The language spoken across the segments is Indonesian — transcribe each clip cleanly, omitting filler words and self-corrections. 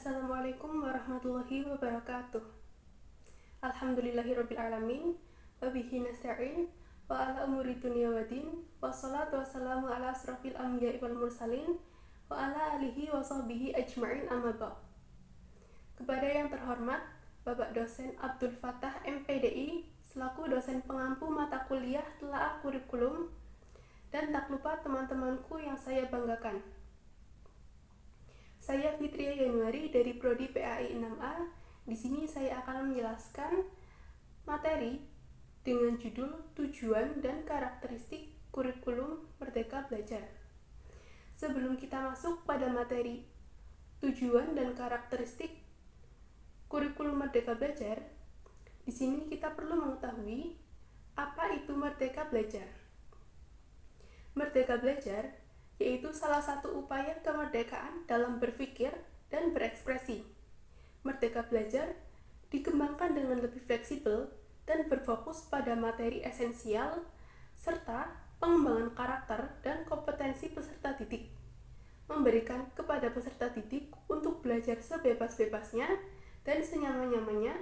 Assalamualaikum warahmatullahi wabarakatuh. Alhamdulillahirrabbilalamin. Wabihi nasta'in. Wa ala umuri dunia wadin. Wassalatu wassalamu ala asrafil anbiya'i wal mursalin. Wa ala alihi wa sahbihi ajma'in amma ba'd. Kepada yang terhormat Bapak Dosen Abdul Fattah MPDI selaku dosen pengampu mata kuliah telaah kurikulum, dan tak lupa teman-temanku yang saya banggakan. Saya Fitria Januari dari Prodi PAI 6A. Di sini saya akan menjelaskan materi dengan judul Tujuan dan Karakteristik Kurikulum Merdeka Belajar. Sebelum kita masuk pada materi tujuan dan karakteristik kurikulum Merdeka Belajar, di sini kita perlu mengetahui apa itu Merdeka Belajar. Merdeka Belajar yaitu salah satu upaya kemerdekaan dalam berpikir dan berekspresi. Merdeka Belajar dikembangkan dengan lebih fleksibel dan berfokus pada materi esensial serta pengembangan karakter dan kompetensi peserta didik, memberikan kepada peserta didik untuk belajar sebebas-bebasnya dan senyaman-nyamannya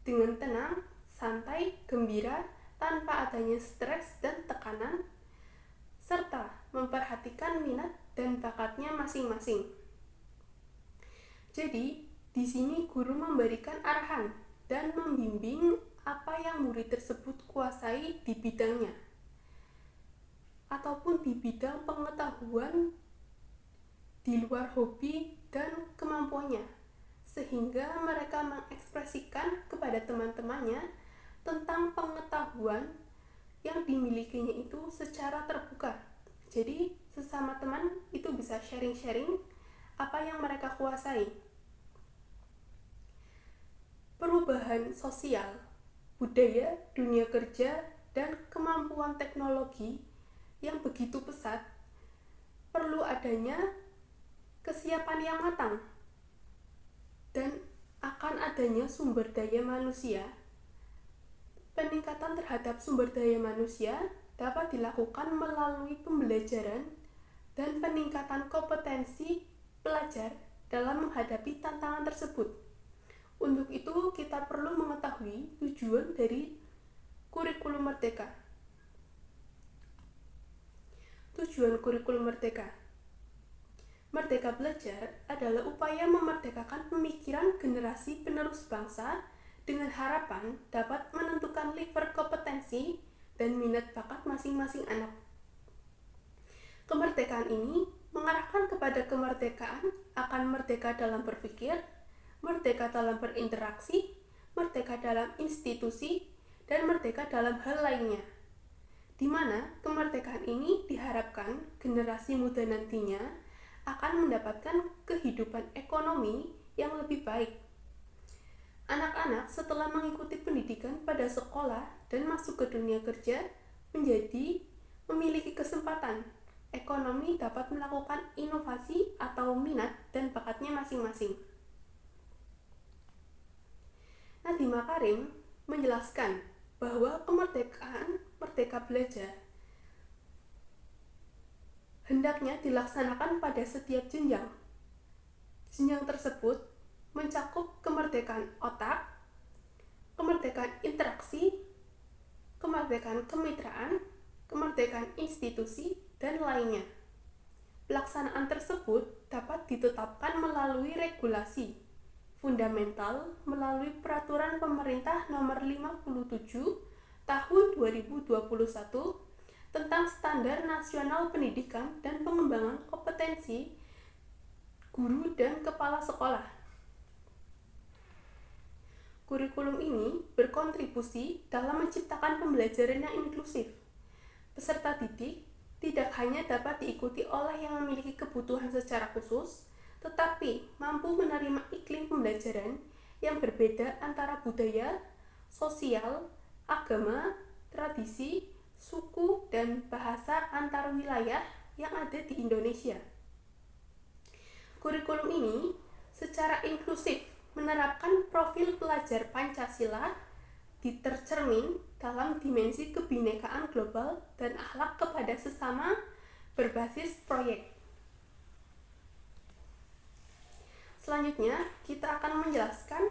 dengan tenang, santai, gembira, tanpa adanya stres dan tekanan, serta memperhatikan minat dan bakatnya masing-masing. Jadi, di sini guru memberikan arahan dan membimbing apa yang murid tersebut kuasai di bidangnya, ataupun di bidang pengetahuan di luar hobi dan kemampuannya, sehingga mereka mengekspresikan kepada teman-temannya tentang pengetahuan yang dimilikinya itu secara terbuka. Jadi sesama teman itu bisa sharing-sharing apa yang mereka kuasai. Perubahan sosial, budaya, dunia kerja, dan kemampuan teknologi yang begitu pesat perlu adanya kesiapan yang matang dan akan adanya sumber daya manusia. Peningkatan terhadap sumber daya manusia dapat dilakukan melalui pembelajaran dan peningkatan kompetensi pelajar dalam menghadapi tantangan tersebut. Untuk itu, kita perlu mengetahui tujuan dari kurikulum merdeka. Tujuan kurikulum merdeka. Merdeka Belajar adalah upaya memerdekakan pemikiran generasi penerus bangsa dengan harapan dapat menentukan level kompetensi dan minat bakat masing-masing anak. Kemerdekaan ini mengarahkan kepada kemerdekaan akan merdeka dalam berpikir, merdeka dalam berinteraksi, merdeka dalam institusi, dan merdeka dalam hal lainnya, di mana kemerdekaan ini diharapkan generasi muda nantinya akan mendapatkan kehidupan ekonomi yang lebih baik. Anak-anak setelah mengikuti pendidikan pada sekolah dan masuk ke dunia kerja menjadi memiliki kesempatan ekonomi dapat melakukan inovasi atau minat dan bakatnya masing-masing. Nadiem Makarim menjelaskan bahwa kemerdekaan Merdeka Belajar hendaknya dilaksanakan pada setiap jenjang. Jenjang tersebut mencakup kemerdekaan otak, kemerdekaan interaksi, kemerdekaan kemitraan, kemerdekaan institusi, dan lainnya. Pelaksanaan tersebut dapat ditetapkan melalui regulasi fundamental melalui Peraturan Pemerintah Nomor 57 Tahun 2021 tentang Standar Nasional Pendidikan dan Pengembangan Kompetensi Guru dan Kepala Sekolah. Kurikulum ini berkontribusi dalam menciptakan pembelajaran yang inklusif. Peserta didik tidak hanya dapat diikuti oleh yang memiliki kebutuhan secara khusus, tetapi mampu menerima iklim pembelajaran yang berbeda antara budaya, sosial, agama, tradisi, suku, dan bahasa antar wilayah yang ada di Indonesia. Kurikulum ini secara inklusif menerapkan profil pelajar Pancasila ditercermin dalam dimensi kebinekaan global dan akhlak kepada sesama berbasis proyek. Selanjutnya, kita akan menjelaskan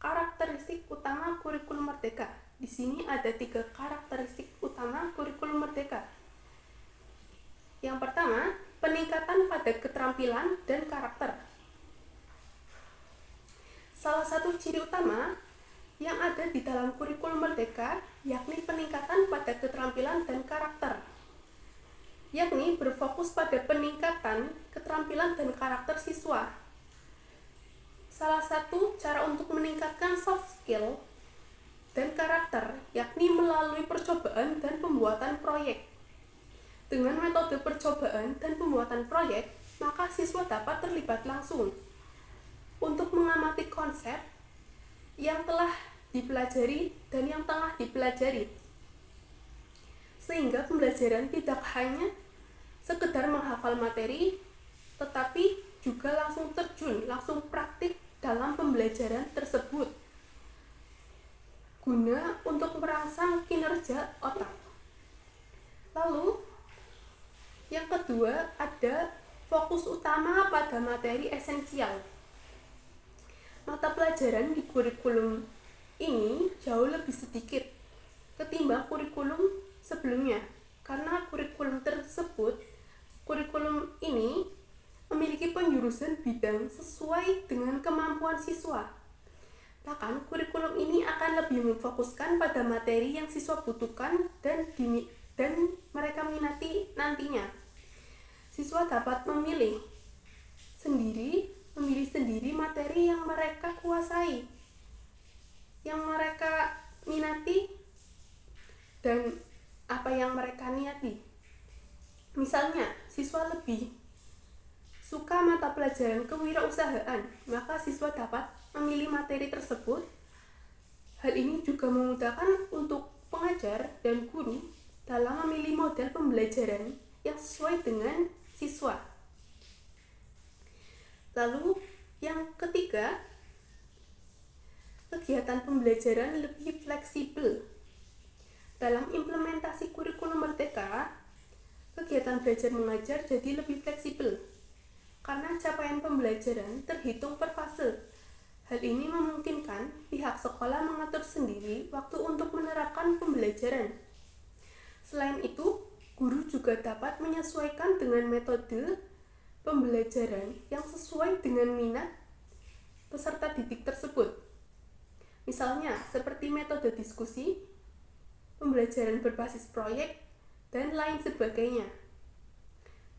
karakteristik utama kurikulum merdeka. Di sini ada 3 karakteristik utama kurikulum merdeka. Yang pertama, peningkatan pada keterampilan dan karakter. Salah satu ciri utama yang ada di dalam kurikulum merdeka yakni peningkatan pada keterampilan dan karakter, yakni berfokus pada peningkatan keterampilan dan karakter siswa. Salah satu cara untuk meningkatkan soft skill dan karakter yakni melalui percobaan dan pembuatan proyek. Dengan metode percobaan dan pembuatan proyek, maka siswa dapat terlibat langsung untuk mengamati konsep yang telah dipelajari dan yang tengah dipelajari. Sehingga pembelajaran tidak hanya sekedar menghafal materi, tetapi juga langsung terjun, langsung praktik dalam pembelajaran tersebut, guna untuk merangsang kinerja otak. Lalu, yang kedua ada fokus utama pada materi esensial. Mata pelajaran di kurikulum ini jauh lebih sedikit ketimbang kurikulum sebelumnya, karena kurikulum ini memiliki penjurusan bidang sesuai dengan kemampuan siswa. Bahkan kurikulum ini akan lebih memfokuskan pada materi yang siswa butuhkan dan mereka minati nantinya. Siswa dapat memilih sendiri materi yang mereka kuasai, yang mereka minati, dan apa yang mereka niati. Misalnya, siswa lebih suka mata pelajaran kewirausahaan, maka siswa dapat memilih materi tersebut. Hal ini juga memudahkan untuk pengajar dan guru dalam memilih model pembelajaran yang sesuai dengan siswa. Lalu yang ketiga, kegiatan pembelajaran lebih fleksibel. Dalam implementasi kurikulum merdeka, kegiatan belajar mengajar jadi lebih fleksibel karena capaian pembelajaran terhitung per fase. Hal ini memungkinkan pihak sekolah mengatur sendiri waktu untuk menerapkan pembelajaran. Selain itu, guru juga dapat menyesuaikan dengan metode pembelajaran yang sesuai dengan minat peserta didik tersebut. Misalnya, seperti metode diskusi, pembelajaran berbasis proyek, dan lain sebagainya.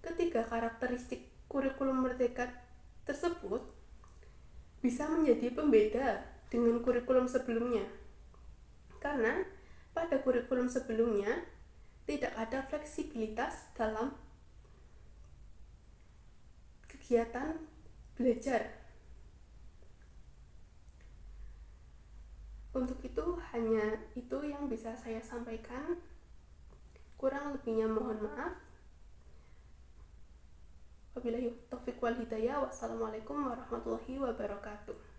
Ketiga karakteristik kurikulum merdeka tersebut bisa menjadi pembeda dengan kurikulum sebelumnya. Karena pada kurikulum sebelumnya tidak ada fleksibilitas dalam kegiatan belajar. Untuk itu, hanya itu yang bisa saya sampaikan. Kurang lebihnya mohon maaf. Wabillahi taufiq wal hidayah. Wassalamualaikum warahmatullahi wabarakatuh.